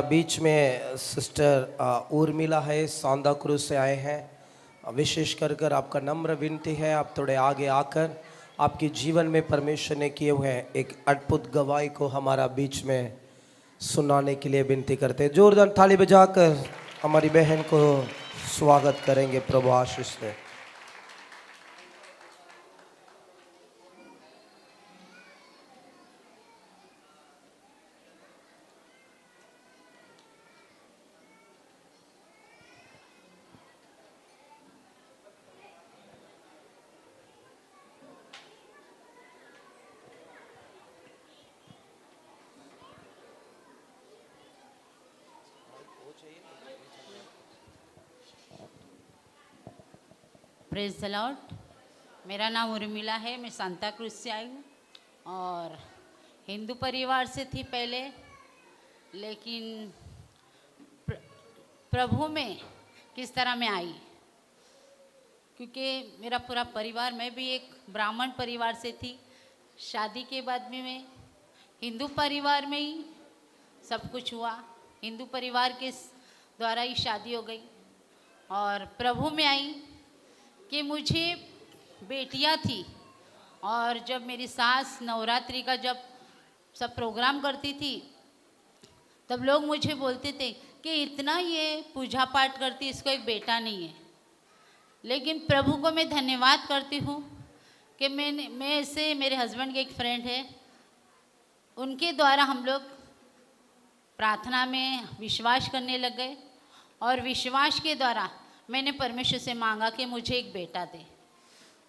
बीच में सिस्टर उर्मिला है, Santa cruise से आए हैं। विशेष कर आपका नम्र विनती है, आप थोड़े आगे आकर आपके जीवन में परमेश्वर ने किए हुए एक अद्भुत गवाही को हमारा बीच में सुनाने के लिए विनती करते हैं। जोरदार थाली बजाकर हमारी बहन को स्वागत करेंगे प्रभु आशीष से। Praise the Lord. मेरा नाम उर्मिला है, मैं सांता क्रूज से आई हूँ और हिंदू परिवार से थी पहले, लेकिन प्रभु में किस तरह मैं आई, क्योंकि मेरा पूरा परिवार, मैं भी एक ब्राह्मण परिवार से थी। शादी के बाद में मैं हिंदू परिवार में ही सब कुछ हुआ, हिंदू परिवार के द्वारा ही शादी हो गई और प्रभु में आई कि मुझे बेटियां थी। और जब मेरी सास नवरात्रि का जब सब प्रोग्राम करती थी तब लोग मुझे बोलते थे कि इतना ये पूजा पाठ करती, इसको एक बेटा नहीं है। लेकिन प्रभु को मैं धन्यवाद करती हूँ कि मैं से मेरे हस्बैंड के एक फ्रेंड है, उनके द्वारा हम लोग प्रार्थना में विश्वास करने लग गए और विश्वास के द्वारा मैंने परमेश्वर से मांगा कि मुझे एक बेटा दे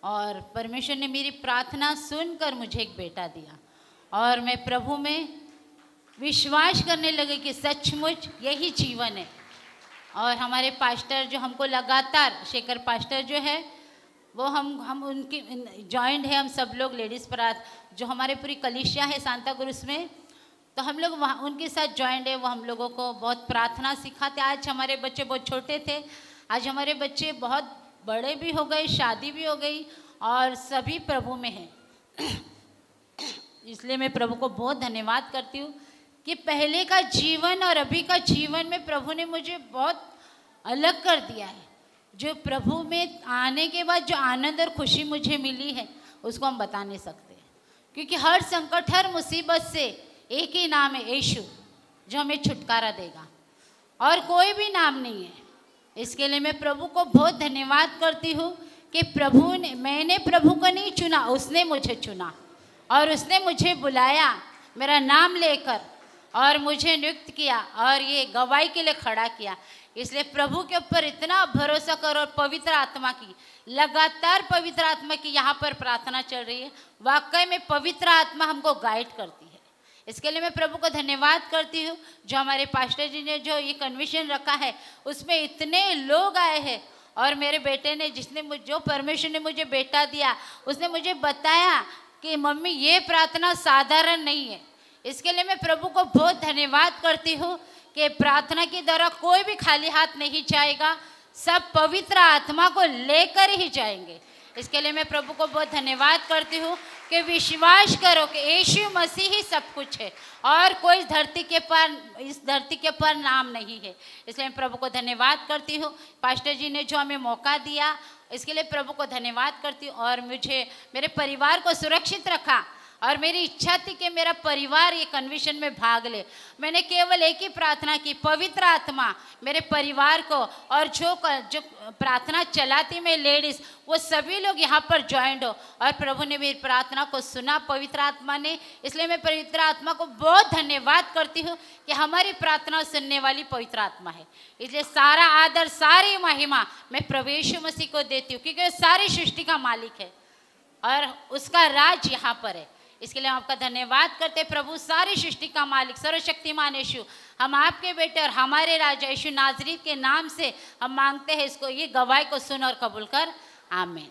और परमेश्वर ने मेरी प्रार्थना सुनकर मुझे एक बेटा दिया। और मैं प्रभु में विश्वास करने लगे कि सचमुच यही जीवन है। और हमारे पास्टर जो हमको लगातार, शेखर पास्टर जो है वो हम उनकी जॉइंट है, हम सब लोग लेडीज़ परात जो हमारे पूरी कलीसिया है सांता क्रूज में, तो हम लोग वहाँ उनके साथ जॉइंट है। वो हम लोगों को बहुत प्रार्थना सिखाते। आज हमारे बच्चे बहुत छोटे थे, आज हमारे बच्चे बहुत बड़े भी हो गए, शादी भी हो गई और सभी प्रभु में हैं। इसलिए मैं प्रभु को बहुत धन्यवाद करती हूँ कि पहले का जीवन और अभी का जीवन में प्रभु ने मुझे बहुत अलग कर दिया है। जो प्रभु में आने के बाद जो आनंद और खुशी मुझे मिली है उसको हम बता नहीं सकते, क्योंकि हर संकट, हर मुसीबत से एक ही नाम है, यीशु, जो हमें छुटकारा देगा और कोई भी नाम नहीं है। इसके लिए मैं प्रभु को बहुत धन्यवाद करती हूँ कि मैंने प्रभु को नहीं चुना, उसने मुझे चुना और उसने मुझे बुलाया मेरा नाम लेकर और मुझे नियुक्त किया और ये गवाही के लिए खड़ा किया। इसलिए प्रभु के ऊपर इतना भरोसा करो और पवित्र आत्मा की, लगातार पवित्र आत्मा की यहाँ पर प्रार्थना चल रही है। वाकई में पवित्र आत्मा हमको गाइड करती है। इसके लिए मैं प्रभु को धन्यवाद करती हूँ जो हमारे पास्टर जी ने जो ये कन्वेंशन रखा है उसमें इतने लोग आए हैं। और मेरे बेटे ने, जो परमेश्वर ने मुझे बेटा दिया, उसने मुझे बताया कि मम्मी ये प्रार्थना साधारण नहीं है। इसके लिए मैं प्रभु को बहुत धन्यवाद करती हूँ कि प्रार्थना के द्वारा कोई भी खाली हाथ नहीं जाएगा, सब पवित्र आत्मा को लेकर ही जाएंगे। इसके लिए मैं प्रभु को बहुत धन्यवाद करती हूँ कि विश्वास करो कि यीशु मसीह ही सब कुछ है और कोई इस धरती के पर नाम नहीं है। इसलिए मैं प्रभु को धन्यवाद करती हूँ। पास्टर जी ने जो हमें मौका दिया, इसके लिए प्रभु को धन्यवाद करती हूँ। और मुझे, मेरे परिवार को सुरक्षित रखा और मेरी इच्छा थी कि मेरा परिवार ये कन्वेंशन में भाग ले। मैंने केवल एक ही प्रार्थना की, पवित्र आत्मा मेरे परिवार को और जो प्रार्थना चलाती मैं लेडीज़, वो सभी लोग यहाँ पर ज्वाइंट हो। और प्रभु ने मेरी प्रार्थना को सुना, पवित्र आत्मा ने। इसलिए मैं पवित्र आत्मा को बहुत धन्यवाद करती हूँ कि हमारी प्रार्थना सुनने वाली पवित्र आत्मा है। इसलिए सारा आदर, सारी महिमा मैं प्रभु यीशु मसीह को देती हूँ, क्योंकि वो सारी सृष्टि का मालिक है और उसका राज यहाँ पर है। इसके लिए हम आपका धन्यवाद करते हैं प्रभु, सारी सृष्टि का मालिक, सर्वशक्तिमान यीशु। हम आपके बेटे और हमारे राजा यीशु नाजरीत के नाम से हम मांगते हैं इसको, ये गवाही को सुन और कबूल कर। आमीन।